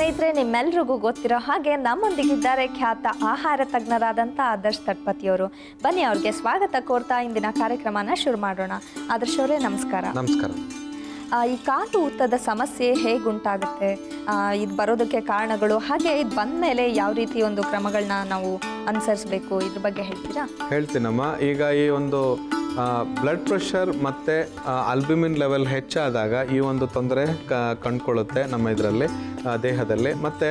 ಸ್ನೇಹಿತರೆ, ನಿಮ್ಮೆಲ್ರಿಗೂ ಗೊತ್ತಿರೋ ಹಾಗೆ ನಮ್ಮೊಂದಿಗಿದ್ದಾರೆ ಖ್ಯಾತ ಆಹಾರ ತಜ್ಞರಾದಂಥ ಆದರ್ಶ್ ತಟ್ಪತಿಯವರು. ಬನ್ನಿ ಅವ್ರಿಗೆ ಸ್ವಾಗತ ಕೋರ್ತಾ ಇಂದಿನ ಕಾರ್ಯಕ್ರಮನ ಶುರು ಮಾಡೋಣ. ಆದರ್ಶ್ ಅವರೇ, ನಮಸ್ಕಾರ. ನಮಸ್ಕಾರ. ಈ ಕಾಲು ಊತದ ಸಮಸ್ಯೆ ಹೇಗೆ ಉಂಟಾಗುತ್ತೆ, ಇದು ಬರೋದಕ್ಕೆ ಕಾರಣಗಳು, ಹಾಗೆ ಇದು ಬಂದ ಮೇಲೆ ಯಾವ ರೀತಿ ಒಂದು ಕ್ರಮಗಳನ್ನ ನಾವು ಅನುಸರಿಸಬೇಕು, ಇದ್ರ ಬಗ್ಗೆ ಹೇಳ್ತೀರಾ? ಹೇಳ್ತೀನಮ್ಮ. ಈಗ ಈ ಒಂದು ಬ್ಲಡ್ ಪ್ರೆಷರ್ ಮತ್ತು ಆಲ್ಬ್ಯೂಮಿನ್ ಲೆವೆಲ್ ಹೆಚ್ಚಾದಾಗ ಈ ಒಂದು ತೊಂದರೆ ಕಂಡುಕೊಳ್ಳುತ್ತೆ ನಮ್ಮ ಇದರಲ್ಲಿ ದೇಹದಲ್ಲಿ. ಮತ್ತು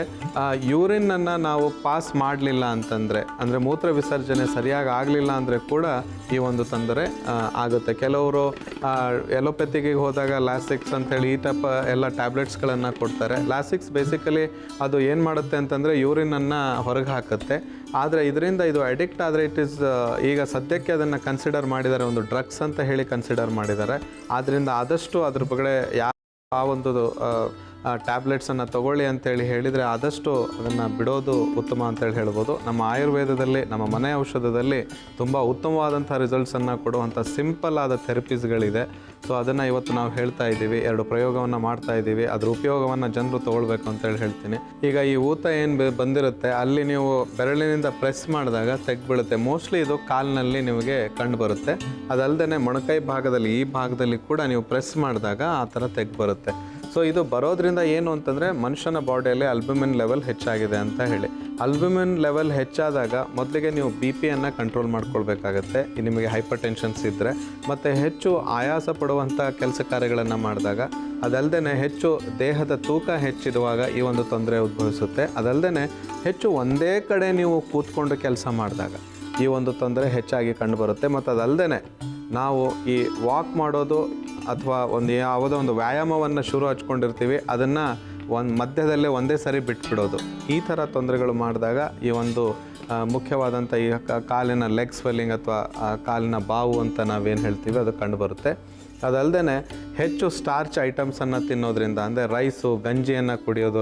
ಯೂರಿನನ್ನು ನಾವು ಪಾಸ್ ಮಾಡಲಿಲ್ಲ ಅಂತಂದರೆ, ಅಂದರೆ ಮೂತ್ರ ವಿಸರ್ಜನೆ ಸರಿಯಾಗಿ ಆಗಲಿಲ್ಲ ಅಂದರೆ ಕೂಡ ಈ ಒಂದು ತೊಂದರೆ ಆಗುತ್ತೆ. ಕೆಲವರು ಎಲೋಪೆಥಿಗೆ ಹೋದಾಗ ಲ್ಯಾಸಿಕ್ಸ್ ಅಂಥೇಳಿ ಈ ಟೈಪ್ ಎಲ್ಲ ಟ್ಯಾಬ್ಲೆಟ್ಸ್ಗಳನ್ನು ಕೊಡ್ತಾರೆ. ಲ್ಯಾಸಿಕ್ಸ್ ಬೇಸಿಕಲಿ ಅದು ಏನು ಮಾಡುತ್ತೆ ಅಂತಂದರೆ ಯೂರಿನನ್ನು ಹೊರಗೆ ಹಾಕುತ್ತೆ. ಆದರೆ ಇದರಿಂದ ಇದು ಅಡಿಕ್ಟ್ ಆದರೆ ಈಗ ಸದ್ಯಕ್ಕೆ ಅದನ್ನು ಕನ್ಸಿಡರ್ ಮಾಡಿದ್ದಾರೆ, ಒಂದು ಡ್ರಗ್ಸ್ ಅಂತ ಹೇಳಿ ಕನ್ಸಿಡರ್ ಮಾಡಿದ್ದಾರೆ. ಆದ್ದರಿಂದ ಆದಷ್ಟು ಅದ್ರ ಬಗ್ಗೆ ಆ ಒಂದು ಟ್ಯಾಬ್ಲೆಟ್ಸನ್ನು ತಗೊಳ್ಳಿ ಅಂತೇಳಿ ಹೇಳಿದರೆ ಆದಷ್ಟು ಅದನ್ನು ಬಿಡೋದು ಉತ್ತಮ ಅಂತೇಳಿ ಹೇಳ್ಬೋದು. ನಮ್ಮ ಆಯುರ್ವೇದದಲ್ಲಿ, ನಮ್ಮ ಮನೆ ಔಷಧದಲ್ಲಿ ತುಂಬ ಉತ್ತಮವಾದಂಥ ರಿಸಲ್ಟ್ಸನ್ನು ಕೊಡುವಂಥ ಸಿಂಪಲ್ ಆದ ಥೆರಪೀಸ್ಗಳಿದೆ. ಸೊ ಅದನ್ನು ಇವತ್ತು ನಾವು ಹೇಳ್ತಾ ಇದ್ದೀವಿ, 2 ಪ್ರಯೋಗವನ್ನು ಮಾಡ್ತಾ ಇದ್ದೀವಿ. ಅದ್ರ ಉಪಯೋಗವನ್ನು ಜನರು ತೊಗೊಳ್ಬೇಕು ಅಂತೇಳಿ ಹೇಳ್ತೀನಿ. ಈಗ ಈ ಊತ ಏನು ಬಂದಿರುತ್ತೆ ಅಲ್ಲಿ ನೀವು ಬೆರಳಿನಿಂದ ಪ್ರೆಸ್ ಮಾಡಿದಾಗ ತೆಗ್ಬೀಳುತ್ತೆ. ಮೋಸ್ಟ್ಲಿ ಇದು ಕಾಲಿನಲ್ಲಿ ನಿಮಗೆ ಕಂಡು ಬರುತ್ತೆ. ಅದಲ್ಲದೆ ಮೊಣಕೈ ಭಾಗದಲ್ಲಿ, ಈ ಭಾಗದಲ್ಲಿ ಕೂಡ ನೀವು ಪ್ರೆಸ್ ಮಾಡಿದಾಗ ಆ ಥರ ತೆಗ್ಬರುತ್ತೆ. ಸೊ ಇದು ಬರೋದ್ರಿಂದ ಏನು ಅಂತಂದರೆ ಮನುಷ್ಯನ ಬಾಡಿಯಲ್ಲಿ ಆಲ್ಬ್ಯೂಮಿನ್ ಲೆವೆಲ್ ಹೆಚ್ಚಾಗಿದೆ ಅಂತ ಹೇಳಿ. ಆಲ್ಬ್ಯೂಮಿನ್ ಲೆವೆಲ್ ಹೆಚ್ಚಾದಾಗ ಮೊದಲಿಗೆ ನೀವು BP-ಯನ್ನು ಕಂಟ್ರೋಲ್ ಮಾಡ್ಕೊಳ್ಬೇಕಾಗತ್ತೆ, ನಿಮಗೆ ಹೈಪರ್ ಟೆನ್ಷನ್ಸ್ ಇದ್ದರೆ. ಮತ್ತು ಹೆಚ್ಚು ಆಯಾಸ ಪಡುವಂಥ ಕೆಲಸ ಕಾರ್ಯಗಳನ್ನು ಮಾಡಿದಾಗ, ಅದಲ್ಲದೆ ಹೆಚ್ಚು ದೇಹದ ತೂಕ ಹೆಚ್ಚಿರುವಾಗ ಈ ಒಂದು ತೊಂದರೆ ಉದ್ಭವಿಸುತ್ತೆ. ಅದಲ್ಲದೆ ಹೆಚ್ಚು ಒಂದೇ ಕಡೆ ನೀವು ಕೂತ್ಕೊಂಡು ಕೆಲಸ ಮಾಡಿದಾಗ ಈ ಒಂದು ತೊಂದರೆ ಹೆಚ್ಚಾಗಿ ಕಂಡುಬರುತ್ತೆ. ಮತ್ತು ಅದಲ್ಲದೆ ನಾವು ಈ ವಾಕ್ ಮಾಡೋದು ಅಥವಾ ಯಾವುದೋ ಒಂದು ವ್ಯಾಯಾಮವನ್ನು ಶುರು ಹಚ್ಕೊಂಡಿರ್ತೀವಿ, ಅದನ್ನು ಮಧ್ಯದಲ್ಲೇ ಒಂದೇ ಸರಿ ಬಿಟ್ಬಿಡೋದು, ಈ ಥರ ತೊಂದರೆಗಳು ಮಾಡಿದಾಗ ಈ ಒಂದು ಮುಖ್ಯವಾದಂಥ ಈ ಕಾಲಿನ ಲೆಗ್ ಸ್ವೆಲ್ಲಿಂಗ್ ಅಥವಾ ಕಾಲಿನ ಬಾವು ಅಂತ ನಾವೇನು ಹೇಳ್ತೀವಿ ಅದು ಕಂಡುಬರುತ್ತೆ. ಅದಲ್ಲದೆ ಹೆಚ್ಚು ಸ್ಟಾರ್ಚ್ ಐಟಮ್ಸನ್ನು ತಿನ್ನೋದ್ರಿಂದ, ಅಂದರೆ ರೈಸು, ಗಂಜಿಯನ್ನು ಕುಡಿಯೋದು,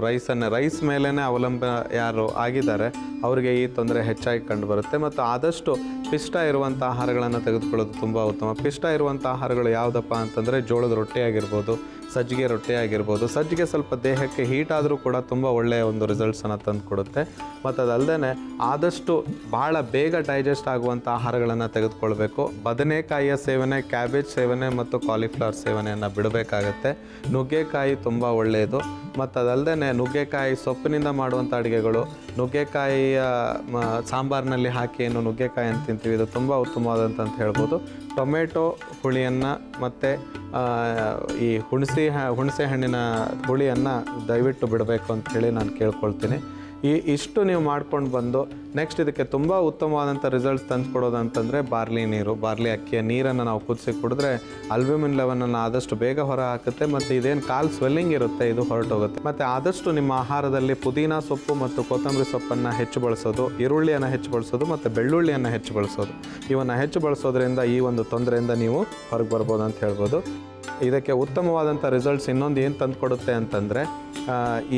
ರೈಸ್ ಮೇಲೇ ಅವಲಂಬ ಯಾರು ಆಗಿದ್ದಾರೆ ಅವರಿಗೆ ಈ ತೊಂದರೆ ಹೆಚ್ಚಾಗಿ ಕಂಡುಬರುತ್ತೆ. ಮತ್ತು ಆದಷ್ಟು ಪಿಷ್ಟ ಇರುವಂಥ ಆಹಾರಗಳನ್ನು ತೆಗೆದುಕೊಳ್ಳೋದು ತುಂಬ ಉತ್ತಮ. ಪಿಷ್ಟ ಇರುವಂಥ ಆಹಾರಗಳು ಯಾವುದಪ್ಪ ಅಂತಂದರೆ ಜೋಳದ ರೊಟ್ಟಿ ಆಗಿರ್ಬೋದು, ಸಜ್ಜಿಗೆ ರೊಟ್ಟಿ ಆಗಿರ್ಬೋದು. ಸಜ್ಜಿಗೆ ಸ್ವಲ್ಪ ದೇಹಕ್ಕೆ ಹೀಟ್ ಆದರೂ ಕೂಡ ತುಂಬ ಒಳ್ಳೆಯ ಒಂದು ರಿಸಲ್ಟ್ಸನ್ನು ತಂದು ಕೊಡುತ್ತೆ. ಮತ್ತು ಅದಲ್ಲದೆ ಆದಷ್ಟು ಭಾಳ ಬೇಗ ಡೈಜೆಸ್ಟ್ ಆಗುವಂಥ ಆಹಾರಗಳನ್ನು ತೆಗೆದುಕೊಳ್ಬೇಕು. ಬದನೆಕಾಯಿಯ ಸೇವನೆ, ಕ್ಯಾಬೇಜ್ ಸೇವನೆ ಮತ್ತು ಕಾಲಿಫ್ಲವರ್ ಸೇವನೆಯನ್ನು ಬಿಡಬೇಕಾಗತ್ತೆ. ನುಗ್ಗೆಕಾಯಿ ತುಂಬ ಒಳ್ಳೆಯದು. ಮತ್ತು ಅದಲ್ಲದೆ ನುಗ್ಗೆಕಾಯಿ ಸೊಪ್ಪಿನಿಂದ ಮಾಡುವಂಥ ಅಡುಗೆಗಳು, ನುಗ್ಗೆಕಾಯಿಯ ಸಾಂಬಾರಿನಲ್ಲಿ ಹಾಕಿ ಏನು ನುಗ್ಗೆಕಾಯಿ ಅಂತ ತಿಂತೀವಿ, ಇದು ತುಂಬ ಉತ್ತಮವಾದಂತ ಹೇಳ್ಬೋದು. ಟೊಮೆಟೊ ಹುಳಿಯನ್ನು ಮತ್ತು ಈ ಹುಣಸೆ ಹಣ್ಣಿನ ಹುಳಿಯನ್ನು ದಯವಿಟ್ಟು ಬಿಡಬೇಕು ಅಂಥೇಳಿ ನಾನು ಕೇಳ್ಕೊಳ್ತೀನಿ. ಇಷ್ಟು ನೀವು ಮಾಡ್ಕೊಂಡು ಬಂದು ನೆಕ್ಸ್ಟ್ ಇದಕ್ಕೆ ತುಂಬ ಉತ್ತಮವಾದಂಥ ರಿಸಲ್ಟ್ಸ್ ತಂದು ಕೊಡೋದು ಅಂತಂದರೆ ಬಾರ್ಲಿ ಅಕ್ಕಿಯ ನೀರನ್ನು ನಾವು ಕುದಿಸಿ ಕುಡಿದ್ರೆ ಆಲ್ಬ್ಯೂಮಿನ್ ಲೆವೆಲನ್ನು ಆದಷ್ಟು ಬೇಗ ಹೊರ ಹಾಕುತ್ತೆ. ಮತ್ತು ಇದೇನು ಕಾಲು ಸ್ವೆಲ್ಲಿಂಗ್ ಇರುತ್ತೆ ಇದು ಹೊರಟೋಗುತ್ತೆ. ಮತ್ತು ಆದಷ್ಟು ನಿಮ್ಮ ಆಹಾರದಲ್ಲಿ ಪುದೀನ ಸೊಪ್ಪು ಮತ್ತು ಕೊತ್ತಂಬರಿ ಸೊಪ್ಪನ್ನು ಹೆಚ್ಚು ಬಳಸೋದು, ಈರುಳ್ಳಿಯನ್ನು ಹೆಚ್ಚು ಬಳಸೋದು ಮತ್ತು ಬೆಳ್ಳುಳ್ಳಿಯನ್ನು ಹೆಚ್ಚು ಬಳಸೋದು, ಇವನ್ನು ಹೆಚ್ಚು ಬಳಸೋದ್ರಿಂದ ಈ ಒಂದು ತೊಂದರೆಯಿಂದ ನೀವು ಹೊರಗೆ ಬರ್ಬೋದು ಅಂತ ಹೇಳ್ಬೋದು. ಇದಕ್ಕೆ ಉತ್ತಮವಾದಂಥ ರಿಸಲ್ಟ್ಸ್ ಇನ್ನೊಂದು ಏನು ತಂದು ಕೊಡುತ್ತೆ ಅಂತಂದರೆ,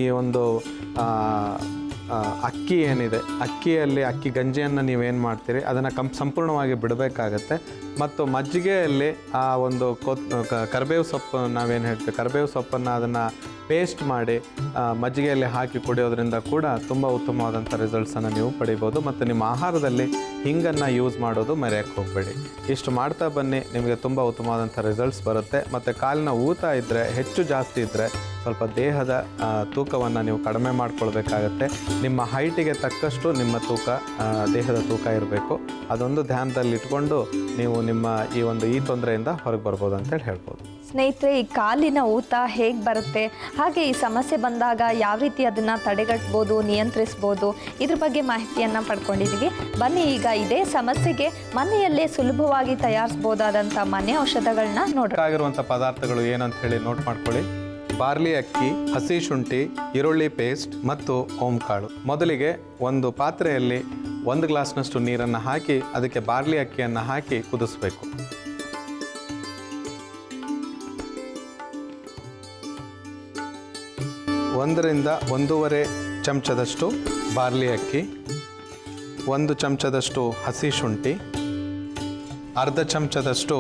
ಈ ಒಂದು ಅಕ್ಕಿ ಏನಿದೆ, ಅಕ್ಕಿಯಲ್ಲಿ ಅಕ್ಕಿ ಗಂಜಿಯನ್ನು ನೀವೇನು ಮಾಡ್ತೀರಿ ಅದನ್ನು ಸಂಪೂರ್ಣವಾಗಿ ಬಿಡಬೇಕಾಗತ್ತೆ. ಮತ್ತು ಮಜ್ಜಿಗೆಯಲ್ಲಿ ಆ ಒಂದು ಕರಿಬೇವು ಸೊಪ್ಪು ನಾವೇನು ಹೇಳ್ತೀವಿ, ಕರಿಬೇವು ಸೊಪ್ಪನ್ನು ಅದನ್ನು ಪೇಸ್ಟ್ ಮಾಡಿ ಮಜ್ಜಿಗೆಯಲ್ಲಿ ಹಾಕಿ ಕುಡಿಯೋದ್ರಿಂದ ಕೂಡ ತುಂಬ ಉತ್ತಮವಾದಂಥ ರಿಸಲ್ಟ್ಸನ್ನು ನೀವು ಪಡಿಬೋದು. ಮತ್ತು ನಿಮ್ಮ ಆಹಾರದಲ್ಲಿ ಹಿಂಗನ್ನು ಯೂಸ್ ಮಾಡೋದು ಮರೆಯೋಕ್ಕೆ ಹೋಗಬೇಡಿ. ಇಷ್ಟು ಮಾಡ್ತಾ ಬನ್ನಿ, ನಿಮಗೆ ತುಂಬ ಉತ್ತಮವಾದಂಥ ರಿಸಲ್ಟ್ಸ್ ಬರುತ್ತೆ. ಮತ್ತು ಕಾಲಿನ ಊತ ಇದ್ದರೆ, ಹೆಚ್ಚು ಜಾಸ್ತಿ ಇದ್ದರೆ ಸ್ವಲ್ಪ ದೇಹದ ತೂಕವನ್ನು ನೀವು ಕಡಿಮೆ ಮಾಡ್ಕೊಳ್ಬೇಕಾಗತ್ತೆ. ನಿಮ್ಮ ಹೈಟಿಗೆ ತಕ್ಕಷ್ಟು ನಿಮ್ಮ ದೇಹದ ತೂಕ ಇರಬೇಕು. ಅದೊಂದು ಧ್ಯಾನದಲ್ಲಿಟ್ಕೊಂಡು ನೀವು ನಿಮ್ಮ ಈ ತೊಂದರೆಯಿಂದ ಹೊರಗೆ ಬರ್ಬೋದು ಅಂತೇಳಿ ಹೇಳ್ಬೋದು. ಸ್ನೇಹಿತರೆ, ಈ ಕಾಲಿನ ಊತ ಹೇಗೆ ಬರುತ್ತೆ, ಹಾಗೆ ಈ ಸಮಸ್ಯೆ ಬಂದಾಗ ಯಾವ ರೀತಿ ಅದನ್ನು ತಡೆಗಟ್ಬೋದು, ನಿಯಂತ್ರಿಸ್ಬೋದು, ಇದ್ರ ಬಗ್ಗೆ ಮಾಹಿತಿಯನ್ನು ಪಡ್ಕೊಂಡಿದ್ದೀವಿ. ಬನ್ನಿ ಈಗ ಇದೇ ಸಮಸ್ಯೆಗೆ ಮನೆಯಲ್ಲೇ ಸುಲಭವಾಗಿ ತಯಾರಿಸ್ಬೋದಾದಂಥ ಮನೆ ಔಷಧಗಳನ್ನ ಆಗಿರುವಂಥ ಪದಾರ್ಥಗಳು ಏನಂತ ಹೇಳಿ ನೋಟ್ ಮಾಡ್ಕೊಳ್ಳಿ. ಬಾರ್ಲಿ ಅಕ್ಕಿ, ಹಸಿ ಶುಂಠಿ, ಈರುಳ್ಳಿ ಪೇಸ್ಟ್ ಮತ್ತು ಓಂಕಾಳು. ಮೊದಲಿಗೆ ಒಂದು ಪಾತ್ರೆಯಲ್ಲಿ 1 ಗ್ಲಾಸ್ನಷ್ಟು ನೀರನ್ನು ಹಾಕಿ ಅದಕ್ಕೆ ಬಾರ್ಲಿ ಅಕ್ಕಿಯನ್ನು ಹಾಕಿ ಕುದಿಸ್ಬೇಕು. 1 ರಿಂದ 1.5 ಚಮಚದಷ್ಟು ಬಾರ್ಲಿ ಅಕ್ಕಿ, 1 ಚಮಚದಷ್ಟು ಹಸಿ ಶುಂಠಿ, ಅರ್ಧ ಚಮಚದಷ್ಟು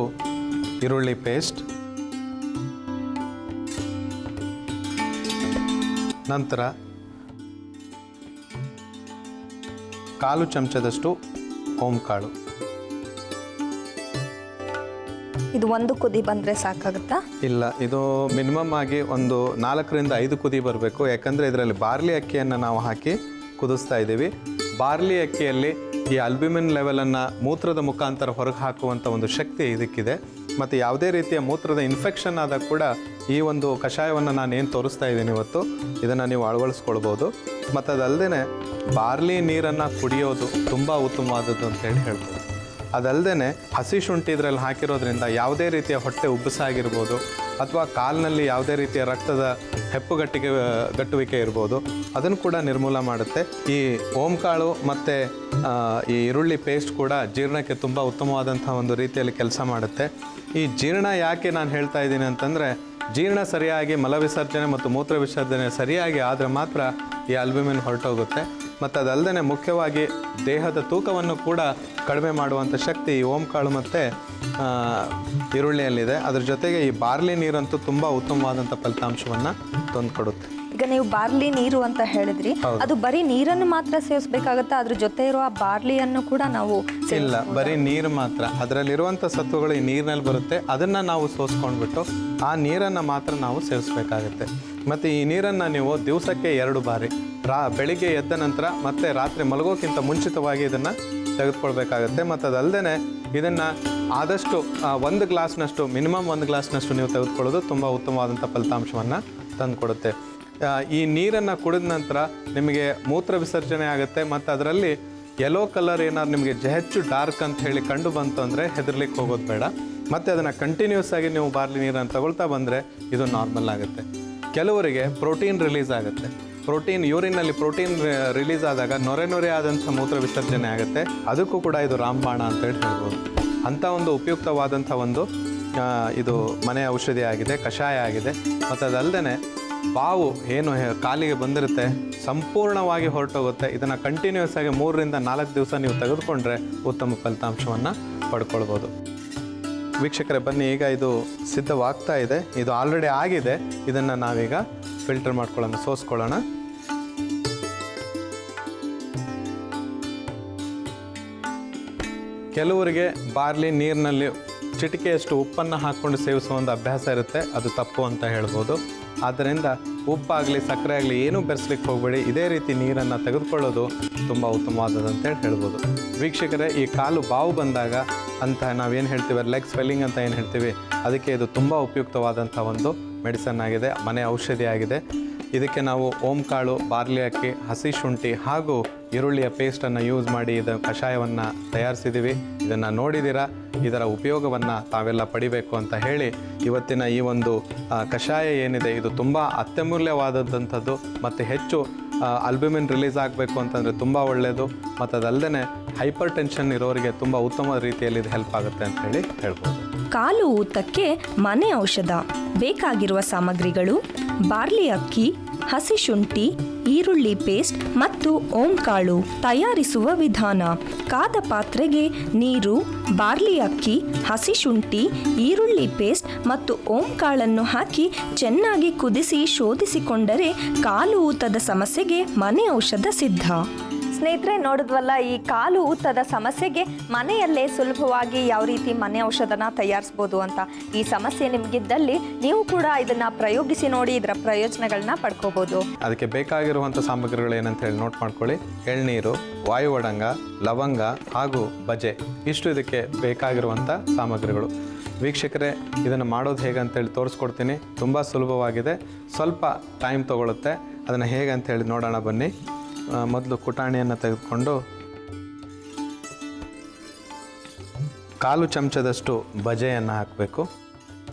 ಈರುಳ್ಳಿ ಪೇಸ್ಟ್, ನಂತರ ಕಾಲು ಚಮಚದಷ್ಟು ಓಂಕಾಳು. ಇದು ಒಂದು ಕುದಿ ಬಂದರೆ ಸಾಕಾಗುತ್ತಾ? ಇಲ್ಲ, ಇದು ಮಿನಿಮಮ್ ಆಗಿ ಒಂದು 4ರಿಂದ 5 ಕುದಿ ಬರಬೇಕು. ಯಾಕಂದರೆ ಇದರಲ್ಲಿ ಬಾರ್ಲಿ ಅಕ್ಕಿಯನ್ನು ನಾವು ಹಾಕಿ ಕುದಿಸ್ತಾ ಇದ್ದೀವಿ. ಬಾರ್ಲಿ ಅಕ್ಕಿಯಲ್ಲಿ ಈ ಆಲ್ಬ್ಯೂಮಿನ್ ಲೆವೆಲನ್ನು ಮೂತ್ರದ ಮುಖಾಂತರ ಹೊರಗೆ ಹಾಕುವಂಥ ಒಂದು ಶಕ್ತಿ ಇದಕ್ಕಿದೆ. ಮತ್ತು ಯಾವುದೇ ರೀತಿಯ ಮೂತ್ರದ ಇನ್ಫೆಕ್ಷನ್ ಆದಾಗ ಕೂಡ ಈ ಒಂದು ಕಷಾಯವನ್ನು ನಾನು ಏನು ತೋರಿಸ್ತಾ ಇದ್ದೀನಿ ಇವತ್ತು, ಇದನ್ನು ನೀವು ಅಳವಡಿಸ್ಕೊಳ್ಬೋದು. ಮತ್ತು ಅದಲ್ಲದೆ ಬಾರ್ಲಿ ನೀರನ್ನು ಕುಡಿಯೋದು ತುಂಬ ಉತ್ತಮವಾದದ್ದು ಅಂತೇಳಿ ಹೇಳ್ಬೋದು. ಅದಲ್ಲದೆ ಹಸಿ ಶುಂಠಿ ಇದರಲ್ಲಿ ಹಾಕಿರೋದ್ರಿಂದ ಯಾವುದೇ ರೀತಿಯ ಹೊಟ್ಟೆ ಉಬ್ಬಸಾಗಿರ್ಬೋದು ಅಥವಾ ಕಾಲಿನಲ್ಲಿ ಯಾವುದೇ ರೀತಿಯ ರಕ್ತದ ಗಟ್ಟುವಿಕೆ ಇರ್ಬೋದು, ಅದನ್ನು ಕೂಡ ನಿರ್ಮೂಲ ಮಾಡುತ್ತೆ. ಈ ಓಂಕಾಳು ಮತ್ತು ಈ ಈರುಳ್ಳಿ ಪೇಸ್ಟ್ ಕೂಡ ಜೀರ್ಣಕ್ಕೆ ತುಂಬ ಉತ್ತಮವಾದಂಥ ಒಂದು ರೀತಿಯಲ್ಲಿ ಕೆಲಸ ಮಾಡುತ್ತೆ. ಈ ಜೀರ್ಣ ಯಾಕೆ ನಾನು ಹೇಳ್ತಾ ಇದ್ದೀನಿ ಅಂತಂದರೆ, ಜೀರ್ಣ ಸರಿಯಾಗಿ ಮಲವಿಸರ್ಜನೆ ಮತ್ತು ಮೂತ್ರ ವಿಸರ್ಜನೆ ಸರಿಯಾಗಿ ಆದರೆ ಮಾತ್ರ ಈ ಆಲ್ಬ್ಯೂಮಿನ್ ಹೊರಟೋಗುತ್ತೆ. ಮತ್ತು ಅದಲ್ಲದೆ ಮುಖ್ಯವಾಗಿ ದೇಹದ ತೂಕವನ್ನು ಕೂಡ ಕಡಿಮೆ ಮಾಡುವಂಥ ಶಕ್ತಿ ಈ ಓಂಕಾಳು ಮತ್ತು ಈರುಳ್ಳಿಯಲ್ಲಿದೆ. ಅದ್ರ ಜೊತೆಗೆ ಈ ಬಾರ್ಲಿ ನೀರಂತೂ ತುಂಬ ಉತ್ತಮವಾದಂಥ ಫಲಿತಾಂಶವನ್ನು ತಂದುಕೊಡುತ್ತೆ. ಈಗ ನೀವು ಬಾರ್ಲಿ ನೀರು ಅಂತ ಹೇಳಿದ್ರಿ, ಅದು ಬರೀ ನೀರನ್ನು ಮಾತ್ರ ಸೇವಿಸಬೇಕಾಗುತ್ತಾ? ಅದ್ರ ಜೊತೆ ಇರುವ ಬಾರ್ಲಿಯನ್ನು ಕೂಡ ನಾವು ಇಲ್ಲ, ಬರೀ ನೀರು ಮಾತ್ರ. ಅದರಲ್ಲಿರುವಂಥ ಸತ್ವಗಳು ಈ ನೀರಿನಲ್ಲಿ ಬರುತ್ತೆ. ಅದನ್ನು ನಾವು ಸೋಸ್ಕೊಂಡ್ಬಿಟ್ಟು ಆ ನೀರನ್ನು ಮಾತ್ರ ನಾವು ಸೇವಿಸಬೇಕಾಗತ್ತೆ. ಮತ್ತು ಈ ನೀರನ್ನು ನೀವು ದಿವಸಕ್ಕೆ 2 ಬಾರಿ, ಬೆಳಿಗ್ಗೆ ಎದ್ದ ನಂತರ ಮತ್ತು ರಾತ್ರಿ ಮಲಗೋಕ್ಕಿಂತ ಮುಂಚಿತವಾಗಿ ಇದನ್ನು ತೆಗೆದುಕೊಳ್ಬೇಕಾಗತ್ತೆ. ಮತ್ತು ಅದಲ್ಲದೆ ಇದನ್ನು ಆದಷ್ಟು 1 ಗ್ಲಾಸ್ನಷ್ಟು, ಮಿನಿಮಮ್ 1 ಗ್ಲಾಸ್ನಷ್ಟು ನೀವು ತೆಗೆದುಕೊಳ್ಳೋದು ತುಂಬ ಉತ್ತಮವಾದಂಥ ಫಲಿತಾಂಶವನ್ನು ತಂದುಕೊಡುತ್ತೆ. ಈ ನೀರನ್ನು ಕುಡಿದ ನಂತರ ನಿಮಗೆ ಮೂತ್ರ ವಿಸರ್ಜನೆ ಆಗುತ್ತೆ. ಮತ್ತು ಅದರಲ್ಲಿ ಯೆಲ್ಲೋ ಕಲರ್ ಏನಾದ್ರು ನಿಮಗೆ ಹೆಚ್ಚು ಡಾರ್ಕ್ ಅಂತ ಹೇಳಿ ಕಂಡು ಬಂತು ಅಂದರೆ ಹೆದರ್ಲಿಕ್ಕೆ ಹೋಗೋದು ಬೇಡ. ಮತ್ತು ಅದನ್ನು ಕಂಟಿನ್ಯೂಸ್ ಆಗಿ ನೀವು ಬಾರ್ಲಿ ನೀರನ್ನು ತಗೊಳ್ತಾ ಬಂದರೆ ಇದು ನಾರ್ಮಲ್ ಆಗುತ್ತೆ. ಕೆಲವರಿಗೆ ಪ್ರೋಟೀನ್ ರಿಲೀಸ್ ಆಗುತ್ತೆ. ಯೂರಿನಲ್ಲಿ ಪ್ರೋಟೀನ್ ರಿಲೀಸ್ ಆದಾಗ ನೊರೆ ಆದಂಥ ಮೂತ್ರ ವಿಸರ್ಜನೆ ಆಗುತ್ತೆ. ಅದಕ್ಕೂ ಕೂಡ ಇದು ರಾಮಬಾಣ ಅಂತೇಳಿ ಹೇಳ್ಬೋದು. ಅಂಥ ಒಂದು ಉಪಯುಕ್ತವಾದಂಥ ಒಂದು ಇದು ಮನೆ ಔಷಧಿ ಆಗಿದೆ, ಕಷಾಯ ಆಗಿದೆ. ಮತ್ತು ಅದಲ್ಲದೆ ಬಾವು ಏನು ಕಾಲಿಗೆ ಬಂದಿರುತ್ತೆ ಸಂಪೂರ್ಣವಾಗಿ ಹೊರಟೋಗುತ್ತೆ. ಇದನ್ನು ಕಂಟಿನ್ಯೂಸ್ ಆಗಿ 3ರಿಂದ 4 ದಿವಸ ನೀವು ತೆಗೆದುಕೊಂಡ್ರೆ ಉತ್ತಮ ಫಲಿತಾಂಶವನ್ನು ಪಡ್ಕೊಳ್ಬೋದು. ವೀಕ್ಷಕರೇ ಬನ್ನಿ, ಈಗ ಇದು ಸಿದ್ಧವಾಗ್ತಾ ಇದೆ. ಇದು ಆಲ್ರೆಡಿ ಆಗಿದೆ. ಇದನ್ನು ನಾವೀಗ ಫಿಲ್ಟರ್ ಮಾಡ್ಕೊಳ್ಳೋಣ, ಸೋಸ್ಕೊಳ್ಳೋಣ. ಕೆಲವರಿಗೆ ಬಾರ್ಲಿ ನೀರಿನಲ್ಲಿ ಚಿಟಿಕೆಯಷ್ಟು ಉಪ್ಪನ್ನು ಹಾಕ್ಕೊಂಡು ಸೇವಿಸುವ ಒಂದು ಅಭ್ಯಾಸ ಇರುತ್ತೆ. ಅದು ತಪ್ಪು ಅಂತ ಹೇಳ್ಬೋದು. ಆದ್ದರಿಂದ ಉಪ್ಪಾಗಲಿ ಸಕ್ಕರೆ ಆಗಲಿ ಏನೂ ಬೆರೆಸ್ಲಿಕ್ಕೆ ಹೋಗಬೇಡಿ. ಇದೇ ರೀತಿ ನೀರನ್ನು ತೆಗೆದುಕೊಳ್ಳೋದು ತುಂಬ ಉತ್ತಮವಾದದಂತೇಳಿ ಹೇಳ್ಬೋದು. ವೀಕ್ಷಕರೇ, ಈ ಕಾಲು ಬಾವು ಬಂದಾಗ ಅಂತ ನಾವೇನು ಹೇಳ್ತೀವಿ, ಲೆಗ್ ಸ್ವೆಲ್ಲಿಂಗ್ ಅಂತ ಏನು ಹೇಳ್ತೀವಿ, ಅದಕ್ಕೆ ಇದು ತುಂಬ ಉಪಯುಕ್ತವಾದಂಥ ಒಂದು ಮೆಡಿಸನ್ ಆಗಿದೆ, ಮನೆ ಔಷಧಿ ಆಗಿದೆ. ಇದಕ್ಕೆ ನಾವು ಓಂಕಾಳು, ಬಾರ್ಲಿ ಅಕ್ಕಿ, ಹಸಿ ಶುಂಠಿ ಹಾಗೂ ಈರುಳ್ಳಿಯ ಪೇಸ್ಟನ್ನು ಯೂಸ್ ಮಾಡಿ ಇದರ ಕಷಾಯವನ್ನು ತಯಾರಿಸಿದ್ದೀವಿ. ಇದನ್ನು ನೋಡಿದ್ದೀರಾ. ಇದರ ಉಪಯೋಗವನ್ನು ತಾವೆಲ್ಲ ಪಡಿಬೇಕು ಅಂತ ಹೇಳಿ ಇವತ್ತಿನ ಈ ಒಂದು ಕಷಾಯ ಏನಿದೆ ಇದು ತುಂಬ ಅತ್ಯಮೂಲ್ಯವಾದಂಥದ್ದು. ಮತ್ತು ಹೆಚ್ಚು ಆಲ್ಬ್ಯೂಮಿನ್ ರಿಲೀಸ್ ಆಗಬೇಕು ಅಂತಂದರೆ ತುಂಬ ಒಳ್ಳೆಯದು. ಮತ್ತು ಅದಲ್ಲದೆ ಹೈಪರ್ ಟೆನ್ಷನ್ ಇರೋರಿಗೆ ತುಂಬ ಉತ್ತಮ ರೀತಿಯಲ್ಲಿ ಇದು ಹೆಲ್ಪ್ ಆಗುತ್ತೆ ಅಂತ ಹೇಳಿ ಹೇಳ್ಬೋದು. ಕಾಲು ಊತಕ್ಕೆ ಮನೆ ಔಷಧ ಬೇಕಾಗಿರುವ ಸಾಮಗ್ರಿಗಳು: ಬಾರ್ಲಿ ಅಕ್ಕಿ, ಹಸಿ ಶುಂಠಿ, ಈರುಳ್ಳಿ ಪೇಸ್ಟ್ ಮತ್ತು ಓಂಕಾಳು. ತಯಾರಿಸುವ ವಿಧಾನ: ಕಾದ ಪಾತ್ರೆಗೆ ನೀರು, ಬಾರ್ಲಿ ಅಕ್ಕಿ, ಹಸಿ ಶುಂಠಿ, ಈರುಳ್ಳಿ ಪೇಸ್ಟ್ ಮತ್ತು ಓಂಕಾಳನ್ನು ಹಾಕಿ ಚೆನ್ನಾಗಿ ಕುದಿಸಿ ಶೋಧಿಸಿಕೊಂಡರೆ ಕಾಲು ಊತದ ಸಮಸ್ಯೆಗೆ ಮನೆ ಔಷಧ ಸಿದ್ಧ. ಸ್ನೇಹಿತರೆ, ನೋಡಿದ್ವಲ್ಲ, ಈ ಕಾಲು ಊತದ ಸಮಸ್ಯೆಗೆ ಮನೆಯಲ್ಲೇ ಸುಲಭವಾಗಿ ಯಾವ ರೀತಿ ಮನೆ ಔಷಧನ ತಯಾರಿಸ್ಬೋದು ಅಂತ. ಈ ಸಮಸ್ಯೆ ನಿಮಗಿದ್ದಲ್ಲಿ ನೀವು ಕೂಡ ಇದನ್ನು ಪ್ರಯೋಗಿಸಿ ನೋಡಿ, ಇದರ ಪ್ರಯೋಜನಗಳನ್ನ ಪಡ್ಕೋಬೋದು. ಅದಕ್ಕೆ ಬೇಕಾಗಿರುವಂಥ ಸಾಮಗ್ರಿಗಳು ಏನಂತ ಹೇಳಿ ನೋಟ್ ಮಾಡ್ಕೊಳ್ಳಿ. ಎಳ್ನೀರು, ವಾಯುವಡಂಗ, ಲವಂಗ ಹಾಗೂ ಬಜೆ, ಇಷ್ಟು ಇದಕ್ಕೆ ಬೇಕಾಗಿರುವಂಥ ಸಾಮಗ್ರಿಗಳು. ವೀಕ್ಷಕರೇ, ಇದನ್ನು ಮಾಡೋದು ಹೇಗೆ ಅಂತೇಳಿ ತೋರಿಸ್ಕೊಡ್ತೀನಿ. ತುಂಬ ಸುಲಭವಾಗಿದೆ, ಸ್ವಲ್ಪ ಟೈಮ್ ತೊಗೊಳುತ್ತೆ. ಅದನ್ನು ಹೇಗೆ ಅಂತೇಳಿ ನೋಡೋಣ ಬನ್ನಿ. ಮೊದಲು ಕುಟಾಣಿಯನ್ನು ತೆಗೆದುಕೊಂಡು ಕಾಲು ಚಮಚದಷ್ಟು ಬಜೆಯನ್ನು ಹಾಕಬೇಕು.